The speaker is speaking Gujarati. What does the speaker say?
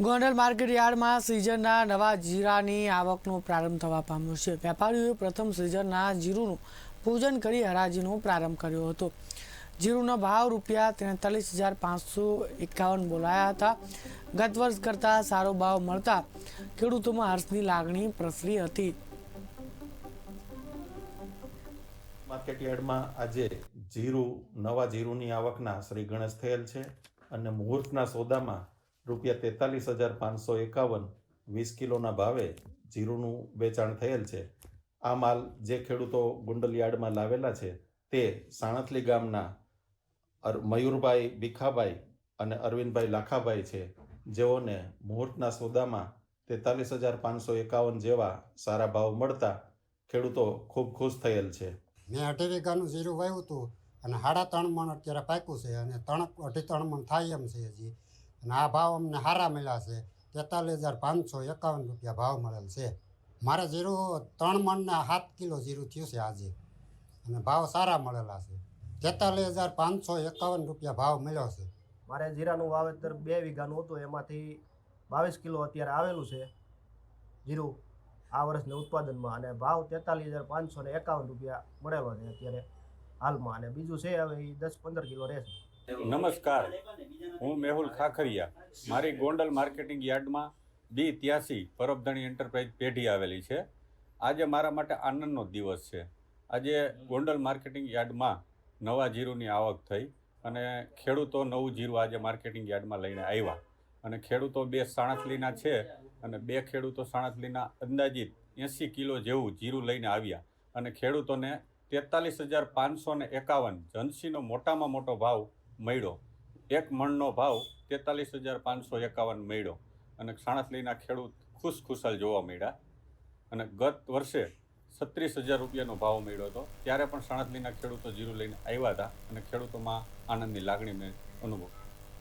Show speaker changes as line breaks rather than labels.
ગોંડલ માર્કેટ યાર્ડમાં સિઝનના નવા જીરાની આવકનો પ્રારંભ થવા પામ્યો છે। વેપારીઓએ પ્રથમ સિઝનના જીરુનું પૂજન કરી હરાજીનો પ્રારંભ કર્યો હતો। જીરુનો ભાવ ₹43,551 બોલાયા હતા। ગત વર્ષ કરતાં સારો ભાવ મળતા ખેડૂતોમાં હર્ષની લાગણી પ્રસરી હતી।
માર્કેટ યાર્ડમાં આજે નવા જીરુની આવકના શ્રી ગણેશ થયેલ છે અને મુહૂર્તના સોદામાં ₹43,551 20 કિલોના ભાવે જીરુનું વેચાણ થયેલ છે। આ માલ જે ખેડૂતો ગોંડલ યાર્ડમાં લાવેલા છે તે સાણથલી ગામના મયુરભાઈ ભીખાભાઈ અને અરવિંદભાઈ લાખાભાઈ છે, જેઓને મુહૂર્તના સોદામાં 43,551 જેવા સારા ભાવ મળતા ખેડૂતો ખૂબ ખુશ થયેલ છે।
મેં 2.5 વીઘાનું જીરું વાવ્યું હતું અને 3.5 મણ અત્યારે પાક્યું છે અને 2.5 મણ થાય એમ છે હજી। અને આ ભાવ અમને સારા મળ્યા છે। 43,551 રૂપિયા ભાવ મળેલ છે। મારે જીરું 3 મણના 7 કિલો જીરું થયું છે આજે અને ભાવ સારા મળેલા છે। 43,551 રૂપિયા ભાવ મળ્યો છે।
મારે જીરાનું વાવેતર 2 વીઘાનું હતું, એમાંથી 22 કિલો અત્યારે આવેલું છે જીરું આ વર્ષના ઉત્પાદનમાં, અને ભાવ 43,551 રૂપિયા મળેલો છે અત્યારે હાલમાં, અને બીજું છે હવે એ 10-15 કિલો રહેશે।
નમસ્કાર, હું મેહુલ ખાખરિયા। મારી ગોંડલ માર્કેટિંગ યાર્ડમાં B83 પરબધણી એન્ટરપ્રાઇઝ પેઢી આવેલી છે। આજે મારા માટે આનંદનો દિવસ છે। આજે ગોંડલ માર્કેટિંગ યાર્ડમાં નવા જીરુની આવક થઈ અને ખેડૂતો નવું જીરું આજે માર્કેટિંગ યાર્ડમાં લઈને આવ્યા અને ખેડૂતો 2 સાણથલીના છે અને 2 ખેડૂતો સાણથલીના અંદાજિત 80 કિલો જેવું જીરું લઈને આવ્યા અને ખેડૂતોને 43,551 જનસીનો મોટામાં મોટો ભાવ મળ્યો। 1 મણનો ભાવ 43,551 મળ્યો અને સાણથલીના ખેડૂત ખુશખુશાલ જોવા મળ્યા। અને ગત વર્ષે 36,000 રૂપિયાનો ભાવ મળ્યો હતો, ત્યારે પણ સાણથલીના ખેડૂતો જીરું લઈને આવ્યા હતા અને ખેડૂતોમાં આનંદની લાગણી મેં અનુભવ